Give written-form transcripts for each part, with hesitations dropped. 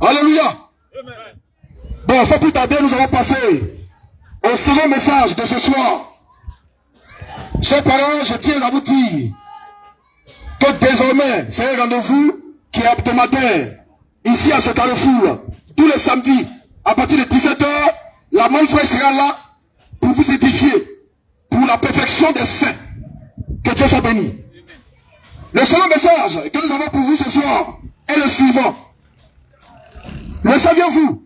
Alléluia. Bon, sans plus tarder, nous allons passer au second message de ce soir. Chers parents, je tiens à vous dire que désormais, c'est un rendez-vous qui est hebdomadaire, ici à ce carrefour, tous les samedis, à partir de 17 h, la manne frère sera là pour vous édifier, pour la perfection des saints. Que Dieu soit béni. Le second message que nous avons pour vous ce soir est le suivant. Le saviez-vous?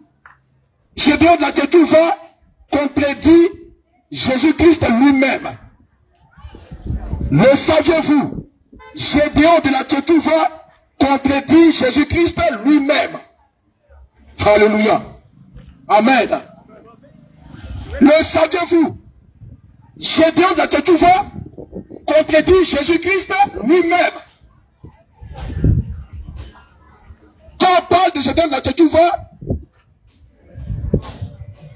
Gédéon de la Tchétchouva contredit Jésus-Christ lui-même. Le saviez-vous? Gédéon de la Tchétchouva contredit Jésus-Christ lui-même. Alléluia. Amen. Le saviez-vous? Gédéon de la Tchétchouva contredit Jésus-Christ lui-même. Quand on parle de Gédéon de la Tchétchouva,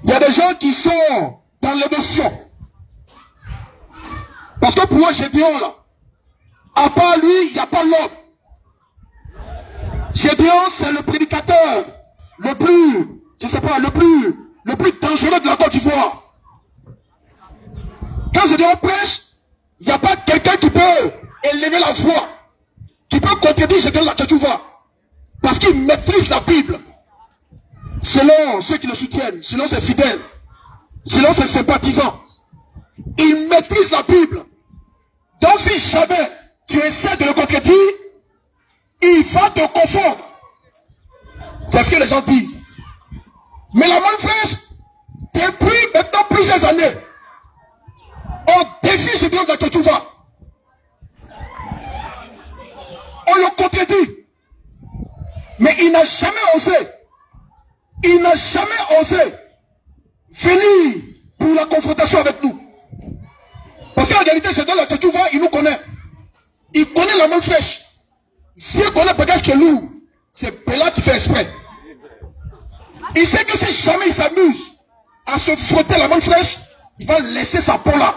il y a des gens qui sont dans l'émotion. Parce que pour eux, Gédéon, là, à part lui, il n'y a pas l'homme. Gédéon, c'est le prédicateur le plus, je sais pas, le plus dangereux de la Côte d'Ivoire. Quand Gédéon prêche, il n'y a pas quelqu'un qui peut élever la voix, qui peut contredire Gédéon de la Tchétchouva. Parce qu'il maîtrise la Bible. Selon ceux qui le soutiennent, selon ses fidèles, selon ses sympathisants. Il maîtrise la Bible. Donc si jamais tu essaies de le contredire, il va te confondre. C'est ce que les gens disent. Mais la manne fraîche, depuis maintenant plusieurs années, on défie Gédéon de la Tchétchouva. On le contredit. Mais il n'a jamais osé. Il n'a jamais osé venir pour la confrontation avec nous. Parce qu'en réalité, Gédéon de la Tchétchouva, il nous connaît. Il connaît la manne fraîche. S'il connaît le bagage qui est lourd, c'est Béla qui fait exprès. Il sait que si jamais il s'amuse à se frotter la manne fraîche, il va laisser sa peau là.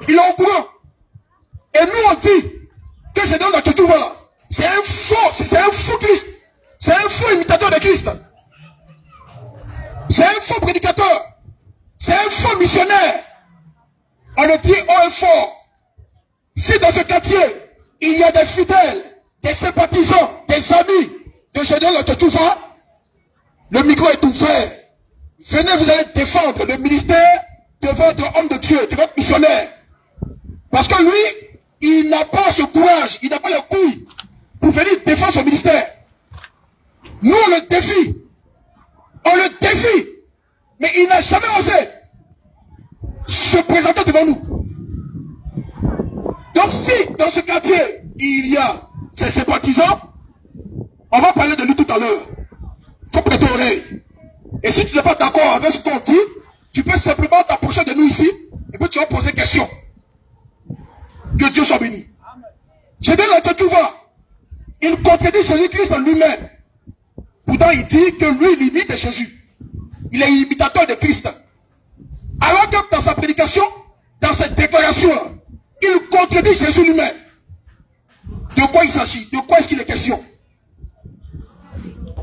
Il est au courant. Et nous on dit que Gédéon de la Tchétchouva là, c'est un faux Christ. C'est un faux imitateur de Christ. C'est un faux prédicateur. C'est un faux missionnaire. On le dit haut et fort. Si dans ce quartier, il y a des fidèles, des sympathisants, des amis de Gédéon de la Tchétchouva, le micro est ouvert. Venez, vous allez défendre le ministère de votre homme de Dieu, de votre missionnaire. Parce que lui, il n'a pas ce courage, il n'a pas le couilles pour venir défendre son ministère. Nous, on le défie. On le défie. Mais il n'a jamais osé se présenter devant nous. Donc si, dans ce quartier, il y a ses sympathisants, on va parler de lui tout à l'heure. Il faut prêter oreille. Et si tu n'es pas d'accord avec ce qu'on dit, tu peux simplement t'approcher de nous ici, et puis tu vas poser question. Que Dieu soit béni. Gédéon de la Tchétchouva, il contredit Jésus-Christ en lui-même. Pourtant, il dit que lui, il imite Jésus. Il est imitateur de Christ. Alors que dans sa prédication, dans cette déclaration, il contredit Jésus lui-même. De quoi il s'agit? De quoi est-ce qu'il est question?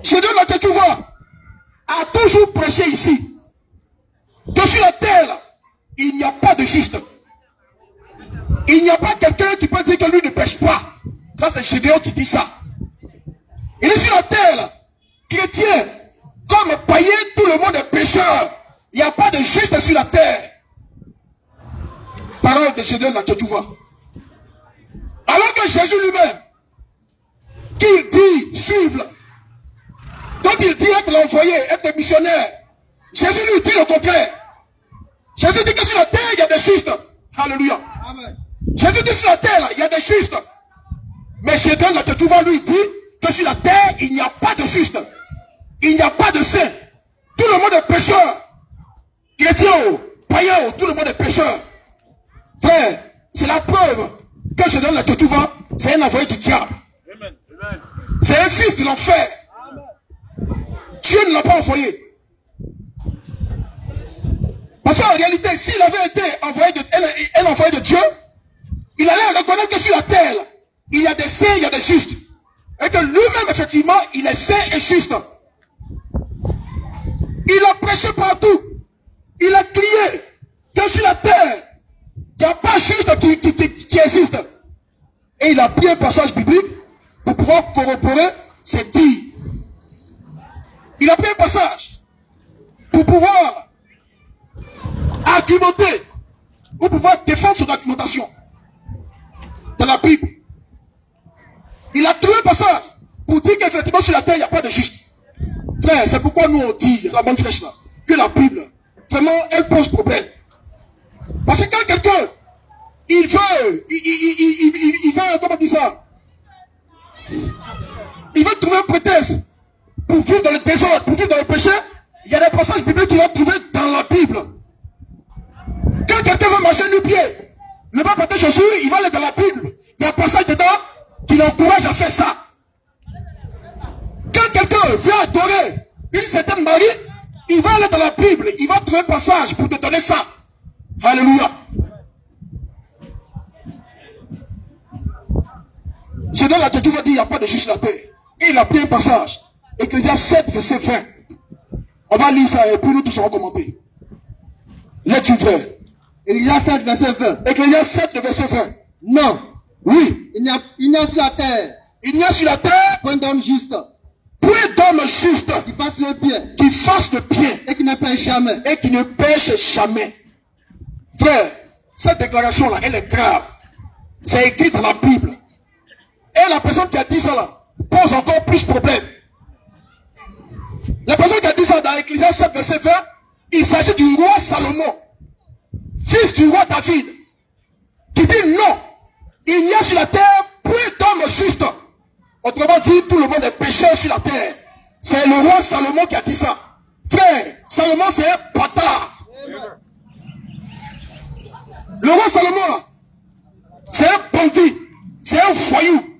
Gédéon de la Tchétchouva a toujours prêché ici que sur la terre, il n'y a pas de juste. Il n'y a pas quelqu'un qui peut dire que lui ne pêche pas. Ça, c'est Gédéon qui dit ça. Il est sur la terre, chrétien, comme païen, tout le monde est pécheur. Il n'y a pas de juste sur la terre. Parole de Gédéon de la Tchétchouva. Alors que Jésus lui-même, qui dit suivre, donc il dit être l'envoyé, être le missionnaire, Jésus lui dit le contraire. Jésus dit que sur la terre, il y a des justes. Alléluia. Amen. Jésus dit sur la terre, il y a des justes. Mais Gédéon de la Tchétchouva lui dit que sur la terre, il n'y a pas de justes. Il n'y a pas de saints. Tout le monde est pécheur. Chrétien, païen, tout le monde est pécheur. Frère, c'est la preuve que Gédéon de la Tchétchouva, c'est un envoyé du diable. C'est un fils de l'enfer. Dieu ne l'a pas envoyé. Parce qu'en réalité, s'il avait été un envoyé de Dieu, il allait reconnaît que sur la terre, il y a des saints, il y a des justes. Et que lui-même, effectivement, il est saint et juste. Il a prêché partout. Il a crié que sur la terre, il n'y a pas juste qui existe. Et il a pris un passage biblique pour pouvoir corroborer ses dires. Il a pris un passage pour pouvoir argumenter, pour pouvoir défendre son argumentation dans la Bible. Il a trouvé un passage pour dire qu'effectivement sur la terre, il n'y a pas de juste. Frère, c'est pourquoi nous on dit, la bonne flèche là, que la Bible, vraiment, elle pose problème. Parce que quand quelqu'un, il veut, comment dire ça? Il veut trouver un prétexte pour vivre dans le désordre, pour vivre dans le péché, il y a des passages bibliques qu'il va trouver dans la Bible. Quand quelqu'un veut marcher nu-pied, ne pas porter chaussures, il va aller dans la Bible. Il y a un passage dedans qui l'encourage à faire ça. Quand quelqu'un veut adorer une certaine Marie, il va aller dans la Bible, il va trouver un passage pour te donner ça. Alléluia. Je donne la tête, tu vas dire, il n'y a pas de juste sur la terre. Et il a pris un passage. Ecclésiaste 7, verset 20. On va lire ça et puis nous tous allons commenter. Lecture frère. Ecclésiaste 7, verset 20. Ecclésiaste 7, verset 20. Non. Oui. Il n'y a sur la terre. Il n'y a sur la terre point d'homme juste. Point d'homme juste. Qui fasse le bien. Qui fasse le bien. Et qui ne pêche jamais. Et qui ne pêche jamais. Frère, cette déclaration-là, elle est grave. C'est écrit dans la Bible. Et la personne qui a dit ça là, pose encore plus de problème. La personne qui a dit ça dans Ecclésiaste 7, verset 20, il s'agit du roi Salomon, fils du roi David, qui dit non, il n'y a sur la terre plus d'hommes justes. Autrement dit, tout le monde est pécheur sur la terre. C'est le roi Salomon qui a dit ça. Frère, Salomon c'est un bâtard. Le roi Salomon là, c'est un bandit, c'est un voyou.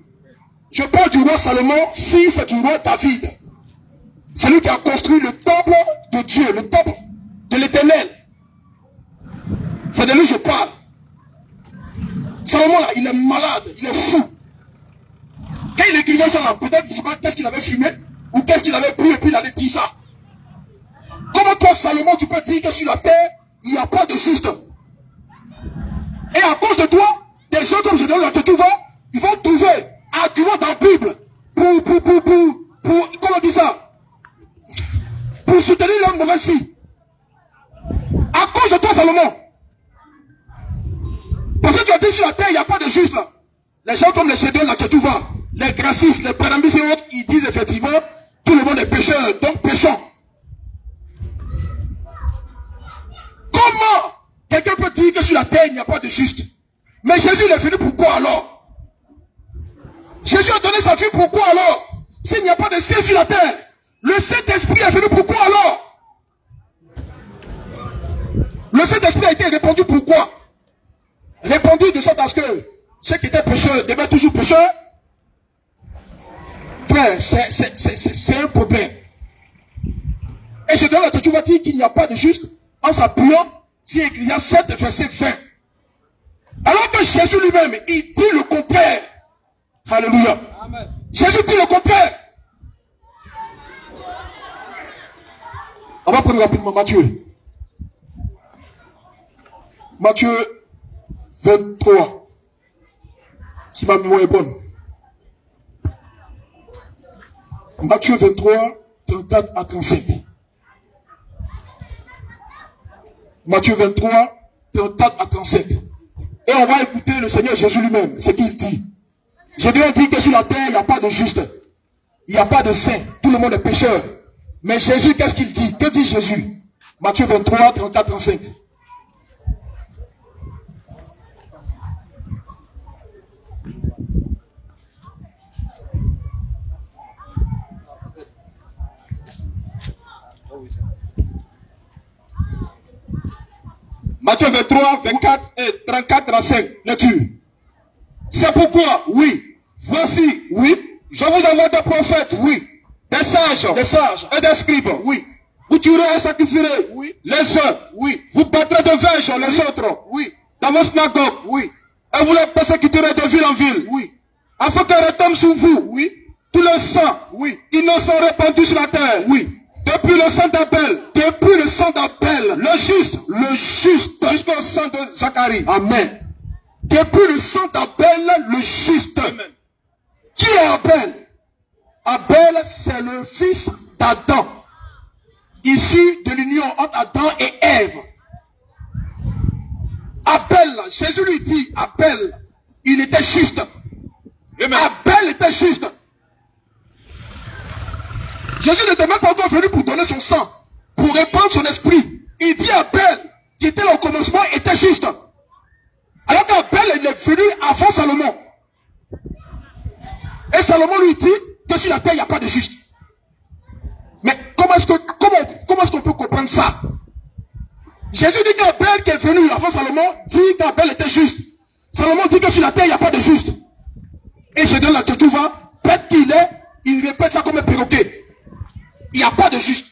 Je parle du roi Salomon, fils du roi David. C'est lui qui a construit le temple de Dieu, le temple de l'Éternel. C'est de lui que je parle. Salomon là, il est malade, il est fou. Quand il écrivait ça là, peut-être, je ne sais pas qu'est-ce qu'il avait fumé, ou qu'est-ce qu'il avait pris, et puis il allait dire ça. Comment toi, Salomon, tu peux dire que sur la terre, il n'y a pas de juste? Et à cause de toi, des gens comme je donne la tête, ils vont trouver argument dans la Bible pour comment on dit ça? Pour soutenir leur mauvaise vie. À cause de toi, Salomon. Parce que tu as dit sur la terre, il n'y a pas de juste là. Les gens comme les Gédéons, la Tchétouva, les Gracistes, les Pranambis et autres, ils disent effectivement, tout le monde est pécheur, donc péchons. Comment quelqu'un peut dire que sur la terre, il n'y a pas de juste? Mais Jésus, il est venu pourquoi alors? Jésus a donné sa vie pourquoi alors? S'il n'y a pas de saint sur la terre, le Saint-Esprit est venu pourquoi alors? Le Saint-Esprit a été répandu pourquoi? Répandu de sorte à ce que ceux qui étaient pécheurs devaient toujours pécheurs. Frère, c'est un problème. Et je donne la tête, tu vas dire qu'il n'y a pas de juste en s'appuyant sur Ecclésiaste 7, verset 20. Alors que Jésus lui-même, il dit le contraire. Alléluia. Amen. Jésus dit le contraire. On va prendre rapidement Matthieu. Matthieu 23. Si ma mémoire est bonne. Matthieu 23, 34 à 35. Matthieu 23, 34 à 35. Et on va écouter le Seigneur Jésus lui-même, ce qu'il dit. Jésus dit que sur la terre, il n'y a pas de juste. Il n'y a pas de saint. Tout le monde est pécheur. Mais Jésus, qu'est-ce qu'il dit? Que dit Jésus? Matthieu 23, 34, 35. Matthieu 23, 24 et 34, 35. Lecture. C'est pourquoi, oui, voici, oui, je vous envoie des prophètes, oui, des sages et des scribes, oui. Vous tuerez et sacrifierez, oui, les uns, oui. Vous battrez de verges les autres, oui. Dans vos synagogues, oui. Et vous les persécuterez de ville en ville. Oui. Afin que retombe sur vous. Oui. Tout le sang. Oui. Innocent répandu sur la terre. Oui. Depuis le sang d'Abel. Depuis le sang d'Abel. Le juste. Le juste. Jusqu'au sang de Zacharie. Amen. Depuis le sang d'Abel, le juste. Amen. Qui est Abel? Abel, c'est le fils d'Adam. Issu de l'union entre Adam et Ève. Abel, Jésus lui dit, Abel, il était juste. Amen. Abel était juste. Jésus n'était même pas encore venu pour donner son sang, pour répandre son esprit. Il dit Abel, qui était là au commencement, était juste. Alors qu'Abel, il est venu avant Salomon. Et Salomon lui dit que sur la terre, il n'y a pas de juste. Mais comment est-ce qu'on peut comprendre ça? Jésus dit qu'Abel qui est venu avant Salomon dit qu'Abel était juste. Salomon dit que sur la terre, il n'y a pas de juste. Et je donne la Tchotchouva, bête qu'il est, il répète ça comme un perroquet. Il n'y a pas de juste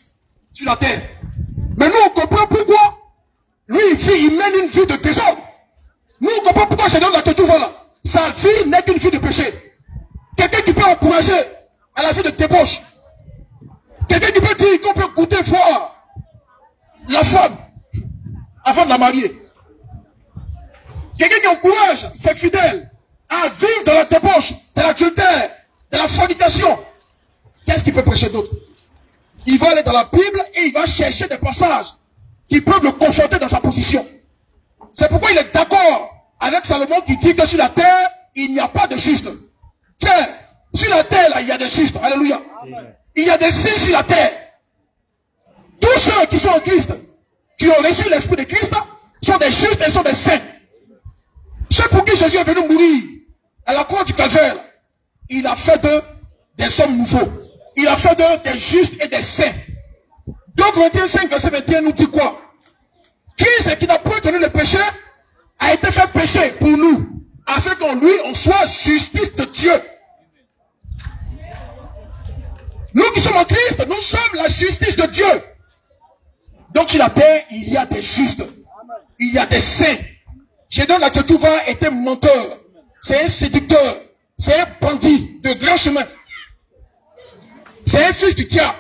sur la terre. Mais nous, on comprend pourquoi. Lui, il mène une vie de désordre. Nous, on comprend pourquoi je donne la Tchotchouva là. Sa vie n'est qu'une vie de péché. Quelqu'un qui peut encourager à la vie de débauche. Quelqu'un qui peut dire qu'on peut goûter voir la femme avant de la marier. Quelqu'un qui encourage ses fidèles à vivre dans la débauche, dans l'adultère, dans la fornication. Qu'est-ce qu'il peut prêcher d'autre? Il va aller dans la Bible et il va chercher des passages qui peuvent le conforter dans sa position. C'est pourquoi il est d'accord avec Salomon qui dit que sur la terre, il n'y a pas de juste. Frère, sur la terre, là, il y a des justes. Alléluia. Il y a des saints sur la terre. Tous ceux qui sont en Christ, qui ont reçu l'esprit de Christ, sont des justes et sont des saints. Ceux pour qui Jésus est venu mourir à la croix du Calvaire, il a fait d'eux des hommes nouveaux. Il a fait d'eux des justes et des saints. 2 Corinthiens 5, verset 21 nous dit quoi? Christ qui n'a point connu le péché a été fait péché pour nous, afin qu'en lui on soit justice de Dieu. Nous qui sommes en Christ, nous sommes la justice de Dieu. Donc sur la terre, il y a des justes. Il y a des saints. Gédéon la Tchotchouva était menteur. C'est un séducteur. C'est un bandit de grand chemin. C'est un fils du diable.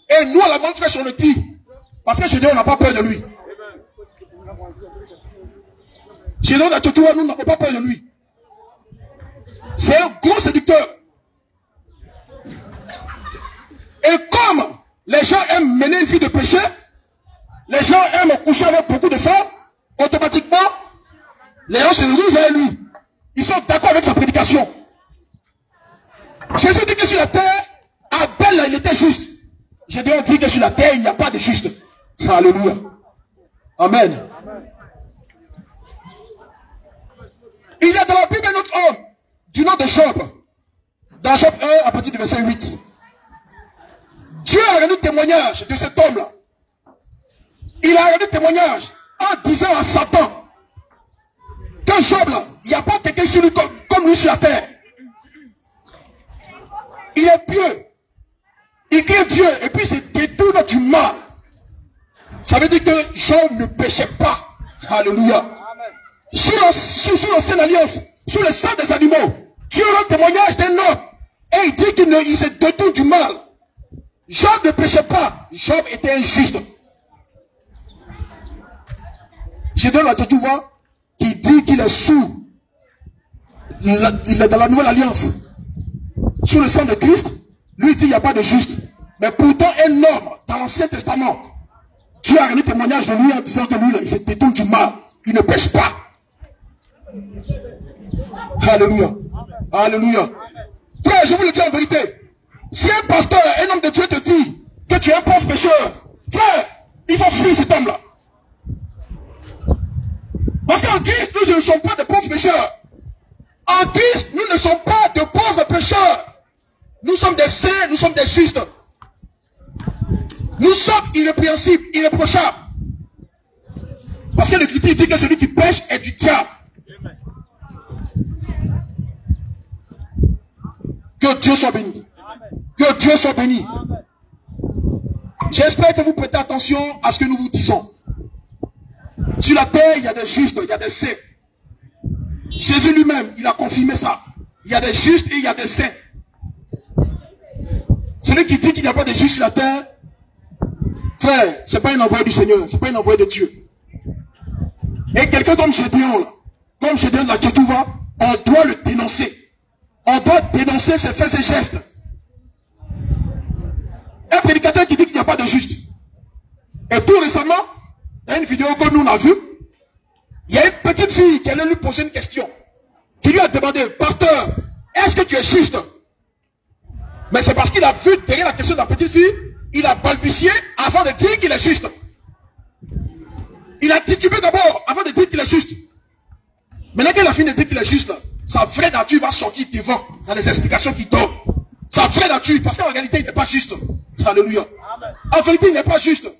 Et nous, à la grande flèche, on le dit. Parce que Gédéon n'a pas peur de lui. Gédéon la Tchotchouva, nous n'avons pas peur de lui. C'est un gros séducteur. Et comme les gens aiment mener une vie de péché, les gens aiment coucher avec beaucoup de femmes, automatiquement, les gens se ruent vers lui. Ils sont d'accord avec sa prédication. Jésus dit que sur la terre, Abel, il était juste. Gédéon dit que sur la terre, il n'y a pas de juste. Alléluia. Amen. Il y a dans la Bible un autre homme, du nom de Job. Dans Job 1, à partir du verset 8. Dieu a rendu témoignage de cet homme-là. Il a rendu témoignage en disant à Satan que Job, là, il n'y a pas quelqu'un sur lui comme lui sur la terre. Il est pieux. Il craint Dieu et puis il se détourne du mal. Ça veut dire que Job ne péchait pas. Alléluia. Sur l'ancienne alliance, sur le sang des animaux, Dieu rend témoignage d'un homme et il dit qu'il se détourne du mal. Job ne péchait pas. Job était injuste. Je donne la Tchotchouva qui dit qu'il est sous. Il est dans la nouvelle alliance. Sous le sang de Christ, lui dit qu'il n'y a pas de juste. Mais pourtant, un homme dans l'Ancien Testament, Dieu a rendu témoignage de lui en disant que lui, il se détourne du mal. Il ne pêche pas. Alléluia. Alléluia. Frère, je vous le dis en vérité. Si un pasteur, un homme de Dieu te dit que tu es un pauvre pécheur, frère, il faut fuir cet homme-là. Parce qu'en Christ, nous ne sommes pas de pauvres pécheurs. En Christ, nous ne sommes pas de pauvres pécheurs. Nous sommes des saints, nous sommes des justes. Nous sommes irrépréhensibles, irréprochables. Parce que l'Écriture dit que celui qui pêche est du diable. Que Dieu soit béni. Que Dieu soit béni. J'espère que vous prêtez attention à ce que nous vous disons. Sur la terre, il y a des justes, il y a des saints. Jésus lui-même, il a confirmé ça. Il y a des justes et il y a des saints. Celui qui dit qu'il n'y a pas de justes sur la terre, frère, ce n'est pas un envoyé du Seigneur, ce n'est pas un envoyé de Dieu. Et quelqu'un comme Gédéon, là, comme Gédéon de la Tchétouva, on doit le dénoncer. On doit dénoncer ses faits et gestes. Un prédicateur qui dit qu'il n'y a pas de juste. Et tout récemment, il y a une vidéo que nous on a vue. Il y a une petite fille qui allait lui poser une question. Qui lui a demandé, pasteur, est-ce que tu es juste? Mais c'est parce qu'il a vu derrière la question de la petite fille, il a balbutié avant de dire qu'il est juste. Il a titubé d'abord avant de dire qu'il est juste. Maintenant qu'il a fini de dire qu'il est juste, sa vraie nature va sortir devant dans les explications qu'il donne. Sa vraie nature, parce qu'en réalité, il n'est pas juste. Alléluia. En vérité, il n'est pas juste.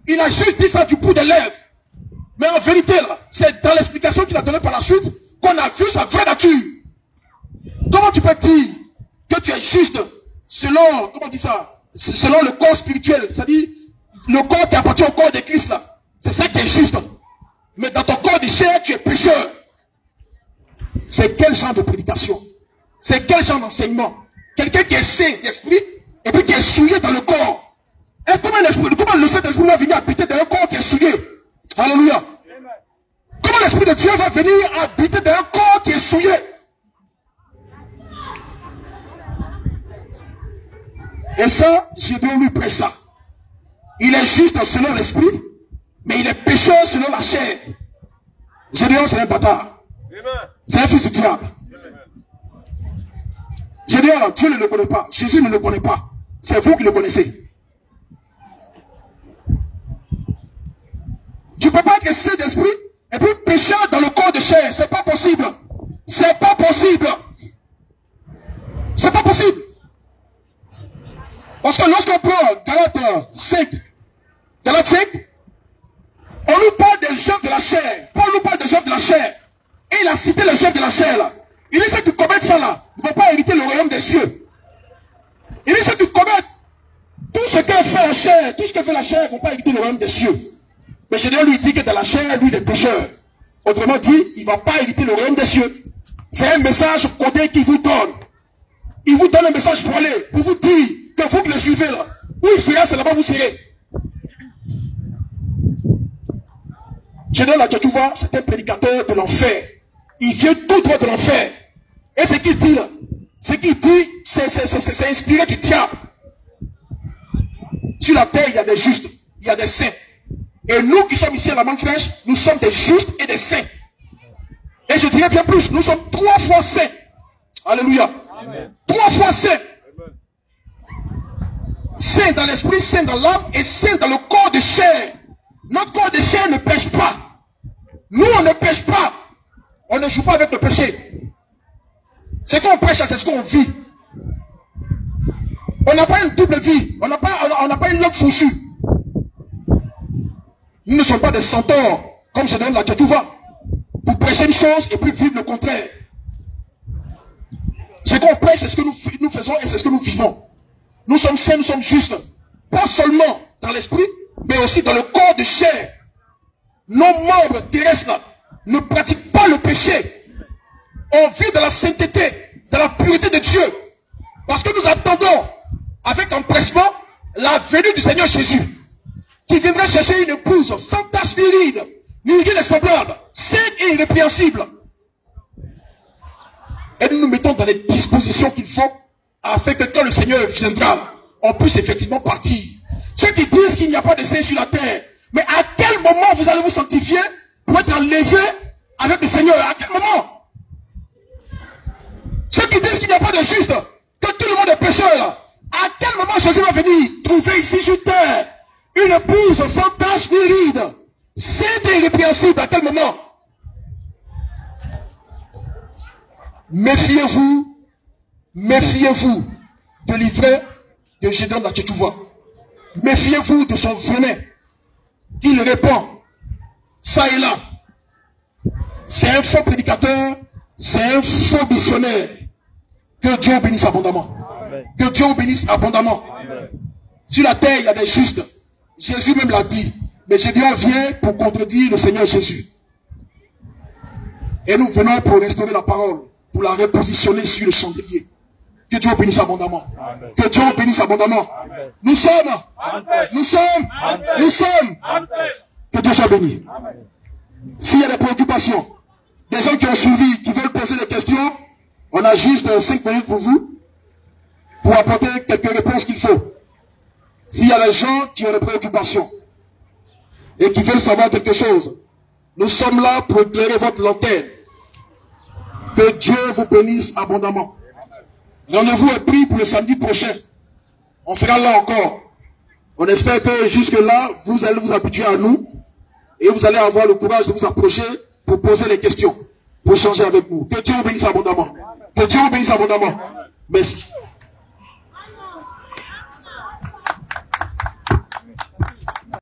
Il a juste dit ça du bout des lèvres. Mais en vérité, là, c'est dans l'explication qu'il a donnée par la suite qu'on a vu sa vraie nature. Comment tu peux dire que tu es juste selon, comment on dit ça, selon le corps spirituel, c'est-à-dire le corps qui appartient au corps de Christ là, c'est ça qui est juste. Mais dans ton corps de chair, tu es pécheur. C'est quel genre de prédication? C'est quel genre d'enseignement? Quelqu'un qui est saint d'esprit et puis qui est souillé dans le corps. Et comment le Saint-Esprit va venir habiter dans un corps qui est souillé? Alléluia. Comment l'Esprit de Dieu va venir habiter dans un corps qui est souillé? Et ça, Gédéon lui prêche ça. Il est juste selon l'esprit, mais il est pécheur selon la chair. Gédéon, c'est un bâtard. C'est un fils du diable. Gédéon, Dieu ne le connaît pas. Jésus ne le connaît pas. C'est vous qui le connaissez. Tu ne peux pas être saint d'esprit et puis pécheur dans le corps de chair. C'est pas possible. C'est pas possible. C'est pas possible. Parce que lorsqu'on prend Galates 5, on nous parle des œuvres de la chair. Paul nous parle des œuvres de la chair. Et il a cité les œuvres de la chair là. Il dit ceux qui commettent ça là ne vont pas hériter le royaume des cieux. Il dit ceux qui commettent tout ce que fait la chair, tout ce que fait la chair ne vont pas hériter le royaume des cieux. Mais Gédéon lui dit que dans la chair, lui, il est pécheur. Autrement dit, il ne va pas hériter le royaume des cieux. C'est un message codé qu'il vous donne. Il vous donne un message voilé pour vous dire que vous qui le suivez là, où il sera, c'est là-bas vous serez. Gédéon la Tchétouva, c'est un prédicateur de l'enfer. Il vient tout droit de l'enfer. Et ce qu'il dit là, ce qu'il dit, c'est inspiré du diable. Sur la terre, il y a des justes, il y a des saints. Et nous qui sommes ici à la Manne Fraîche, nous sommes des justes et des saints. Et je dirais bien plus, nous sommes 3 fois saints. Alléluia. Amen. 3 fois saints. Saint dans l'esprit, saint dans l'âme et saint dans le corps de chair. Notre corps de chair ne pêche pas. Nous, on ne pêche pas. On ne joue pas avec le péché. Ce qu'on prêche, c'est ce qu'on vit. On n'a pas une double vie. On n'a pas une langue fouchue. Nous ne sommes pas des centaures, comme je donne la Tchétouva, pour prêcher une chose et puis vivre le contraire. Ce qu'on prêche, c'est ce que nous faisons et c'est ce que nous vivons. Nous sommes saints, nous sommes justes. Pas seulement dans l'esprit, mais aussi dans le corps de chair. Nos membres terrestres ne pratiquent pas le péché. On vit dans la sainteté, dans la pureté de Dieu. Parce que nous attendons avec empressement la venue du Seigneur Jésus, qui viendra chercher une épouse sans tache ni ride, ni rien de semblable, sainte et irrépréhensible. Et nous nous mettons dans les dispositions qu'il faut, afin que quand le Seigneur viendra, on puisse effectivement partir. Ceux qui disent qu'il n'y a pas de saints sur la terre, mais à quel moment vous allez vous sanctifier pour être enlevé avec le Seigneur? À quel moment? Ceux qui disent qu'il n'y a pas de juste, que tout le monde est pécheur, à quel moment Jésus va venir trouver ici sur terre une épouse sans tache ni ride, sainte et irrépréhensible? À quel moment? Méfiez-vous, méfiez-vous de l'ivraie de Gédéon de la Tchétouva. Méfiez-vous de son venin qu'il répand ça et là. C'est un faux prédicateur, c'est un faux missionnaire. Que Dieu vous bénisse abondamment. Amen. Que Dieu vous bénisse abondamment. Amen. Sur la terre, il y a des justes. Jésus même l'a dit. Mais Gédéon vient pour contredire le Seigneur Jésus. Et nous venons pour restaurer la parole, pour la repositionner sur le chandelier. Que Dieu bénisse abondamment. Amen. Que Dieu bénisse abondamment. Amen. Nous sommes. Amen. Nous sommes. Amen. Nous sommes. Amen. Que Dieu soit béni. Amen. S'il y a des préoccupations, des gens qui ont suivi, qui veulent poser des questions, on a juste 5 minutes pour vous, pour apporter quelques réponses qu'il faut. S'il y a des gens qui ont des préoccupations et qui veulent savoir quelque chose, nous sommes là pour éclairer votre lanterne. Que Dieu vous bénisse abondamment. Rendez-vous est pris pour le samedi prochain. On sera là encore. On espère que jusque-là, vous allez vous habituer à nous et vous allez avoir le courage de vous approcher pour poser les questions, pour échanger avec nous. Que Dieu vous bénisse abondamment. Que Dieu vous bénisse abondamment. Merci.